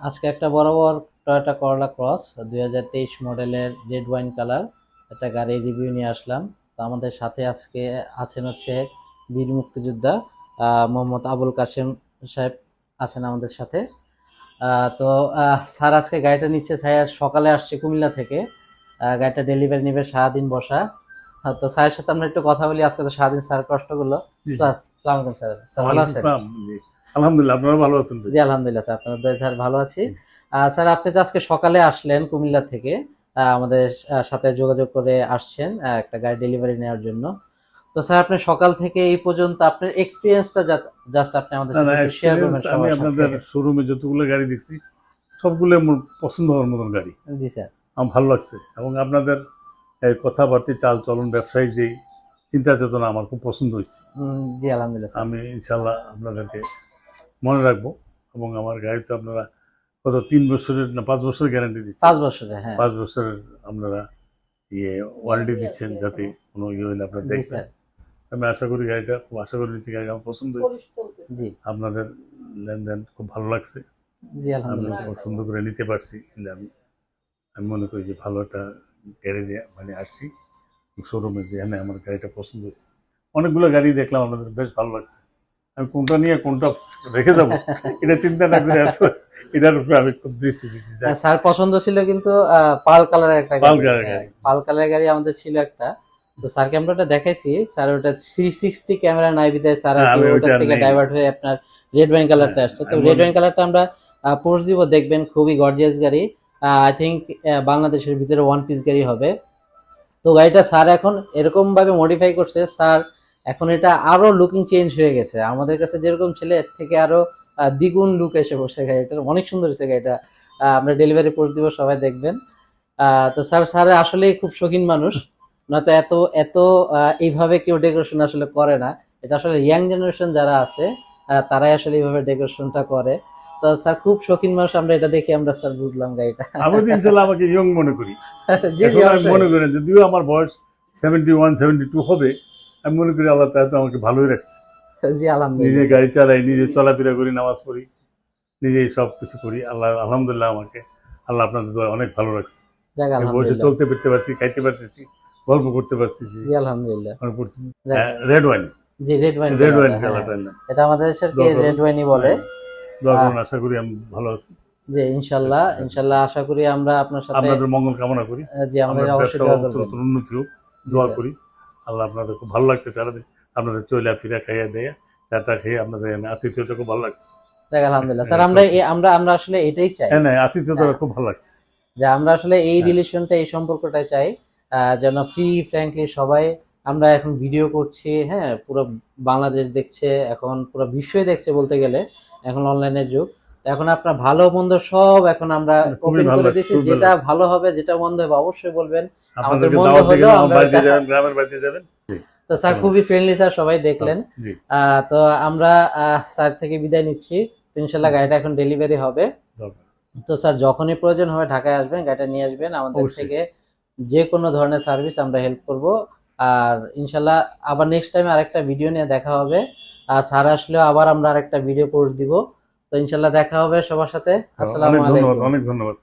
আজকে একটা বরাবর টয়োটা করলা ক্রস 2023 মডেলের রেড ওয়াইন কালার একটা গাড়ির রিভিউ নিয়ে আসলাম। তো আমাদের সাথে আজকে আছেন হচ্ছে বীর মুক্তিযোদ্ধা মোহাম্মদ আবুল কাশেম সাহেব আছেন আমাদের সাথে। তো স্যার আজকে গাড়িটা নিচ্ছে, স্যার সকালে আসছে কুমিল্লা থেকে। গাড়িটা ডেলিভারি নেবে, সারাদিন বসা। তো স্যারের সাথে আমরা একটু কথা বলি। আজকে তো সারাদিন স্যার কষ্ট করলো। আসসালামু আলাইকুম স্যার, স্যার ভালো আছেন? আলহামদুলিল্লাহ, আপনারা ভালো আছেন? জি আলহামদুলিল্লাহ স্যার, আপনার দয়ায় স্যার ভালো আছি। স্যার আপনি তো আজকে সকালে আসলেন কুমিল্লা থেকে, আমাদের সাথে যোগাযোগ করে আসছেন একটা গাড়ি ডেলিভারি নেওয়ার জন্য। তো স্যার আপনি সকাল থেকে এই পর্যন্ত আপনার এক্সপিরিয়েন্সটা জাস্ট আপনি আমাদের সাথে একটু শেয়ার করবেন আমি সবার আপনাদের সাথে। শোরুমে যতগুলো গাড়ি দেখছি সবগুলো আমার পছন্দ হওয়ার মতন গাড়ি। জি স্যার। আমার ভালো লাগছে এবং আপনাদের কথাবার্তা, চাল চলন, ব্যবসায়িক যেই চিন্তা চেতনা আমার খুব পছন্দ হয়েছে। জি আলহামদুলিল্লাহ স্যার। আমি ইনশাল্লাহ আপনাদেরকে মনে রাখবো এবং আমার গাড়ি তো আপনারা কত 3 বছরের না 5 বছরের গ্যারান্টি দিচ্ছেন? 5 বছরে, হ্যাঁ। 5 বছরের আপনারা ওয়ারেন্টি দিচ্ছেন, যাতে কোনো হইলে আপনারা জি দেখবেন। স্যার। আমি আশা করি গাড়িটা খুব আশা করি নিচ্ছি, গাড়িটা আমার পছন্দ হয়েছে। জি আপনাদের লেনদেন খুব ভালো লাগছে। জি আমি আলহামদুলিল্লাহ। খুব সুন্দর করে নিতে পারছি। কিন্তু আমি মনে করি যে ভালো একটা গ্যারেজে মানে আসছি, শোরুমে, যেখানে আমার গাড়িটা পছন্দ হয়েছে। অনেকগুলো গাড়ি দেখলাম, আপনাদের বেশ ভালো লাগছে। আমি কোনটা নিয়ে কোনটা রেখে যাব এটা চিন্তা না করে এটার উপরে আমি খুব দৃষ্টি দিচ্ছি। স্যার পছন্দ ছিল কিন্তু পাল কালারের একটা পাল গাড়ি, কালারের গাড়ি। পাল কালারের গাড়ি আমাদের ছিল একটা। তো স্যারকে আমরা ওটা দেখাইছি, স্যার ওটা 360 ক্যামেরা নাই বিদায় স্যার আর কি ওটার থেকে ডাইভার্ট হয়ে আপনার রেড ওয়াইন কালারটা আসছে। তো রেড ওয়াইন কালারটা আমরা পোস্ট দিব, দেখবেন খুবই গর্জিয়াস গাড়ি। আই থিঙ্ক বাংলাদেশের ভিতরে ওয়ান পিস গাড়ি হবে। তো গাড়িটা স্যার এখন এরকম ভাবে মডিফাই করছে স্যার, এখন এটা আরো লুকিং চেঞ্জ হয়ে গেছে। আমাদের কাছে যেরকম ছিল এর থেকে আরো দ্বিগুণ লুক এসে পড়ছে গাড়িটা, অনেক সুন্দর হয়েছে গাড়িটা। আমরা ডেলিভারি পোস্ট দিব, সবাই দেখবেন। তো স্যার আসলেই খুব শৌখিন মানুষ, না তো এত এত এইভাবে কেউ ডেকোরেশন আসলে করে না। এটা আসলে ইয়াং জেনারেশন যারা আছে তারাই আসলে এইভাবে ডেকোরেশনটা করে। তো স্যার খুব শৌখিন মানুষ, আমরা এটা দেখে আমরা স্যার বুঝলাম গাড়িটা। আমি তো ইনশাল্লাহ আমাকে ইয়ং মনে করি। জি জি আমি মনে করি যদিও আমার বয়স 71-72 হবে, আমি মনে করি আল্লাহ তাআলা তো আমাকে ভালোই রাখছে। জি আলহামদুলিল্লাহ। নিজে গাড়ি চালাই, নিজে চলাফেরা করি, নামাজ পড়ি, নিজেই সব কিছু করি। আল্লাহ আলহামদুলিল্লাহ আমাকে আল্লাহ আপনাদের দোয়া অনেক ভালো রাখছে। বয়সে চলতে ফিরতে পারছি, খাইতে পারতেছি, গল্প করতে পারছি। জি আলহামদুলিল্লাহ। রেড ওয়াইন, জি রেড ওয়াইন, রেড ওয়াইন কালারটা না, এটা আমাদের দেশে রেড ওয়াইনই বলে। দোয়া করুন, আশা করি আমি ভালো আছি। জি ইনশাআল্লাহ, ইনশাআল্লাহ আশা করি আমরা আপনার সাথে আপনাদের মঙ্গল কামনা করি। জি আমাদের অবশ্যই দোয়া করবেন, উন্নতি হোক, দোয়া করি। আল্লাহ আপনাদের খুব ভালো লাগছে সারাদিন, আপনাদের চলে ফিরে খাইয়া দেয়া চাটা খেয়ে আপনাদের আতিথ্যতা খুব ভালো লাগছে। আলহামদুলিল্লাহ স্যার, আমরা আমরা আসলে এটাই চাই। হ্যাঁ, আতিথ্যতা খুব ভালো লাগছে, যে আমরা আসলে এই রিলেশনটা, এই সম্পর্কটাই চাই, যেন ফ্রি ফ্র্যাঙ্কলি সবাই। আমরা এখন ভিডিও করছি, হ্যাঁ, পুরো বাংলাদেশ দেখছে, এখন পুরো বিশ্বই দেখছে বলতে গেলে, এখন অনলাইনের যুগ। এখন আপনার ভালো মন্দ সব এখন আমরা ওপেন করে দিচ্ছি, যেটা ভালো হবে যেটা মন্দ হবে অবশ্যই বলবেন। আমাদের মন্দ হলেও গ্রামের বাড়িতে যাবেন। তো স্যার খুবই ফ্রেন্ডলি, স্যার সবাই দেখলেন। তো আমরা স্যার থেকে বিদায় নিচ্ছি। ইনশাল্লাহ গাড়িটা এখন ডেলিভারি হবে। তো স্যার যখনই প্রয়োজন হবে ঢাকায় আসবেন, গাড়িটা নিয়ে আসবেন, আমাদের থেকে যে কোনো ধরনের সার্ভিস আমরা হেল্প করব। আর ইনশাল্লাহ আবার নেক্সট টাইম আরেকটা ভিডিও নিয়ে দেখা হবে। আর স্যার আসলেও আবার আমরা আরেকটা ভিডিও পোস্ট দিব। তো ইনশাল্লাহ দেখা হবে সবার সাথে। আসসালামু আলাইকুম। অনেক ধন্যবাদ।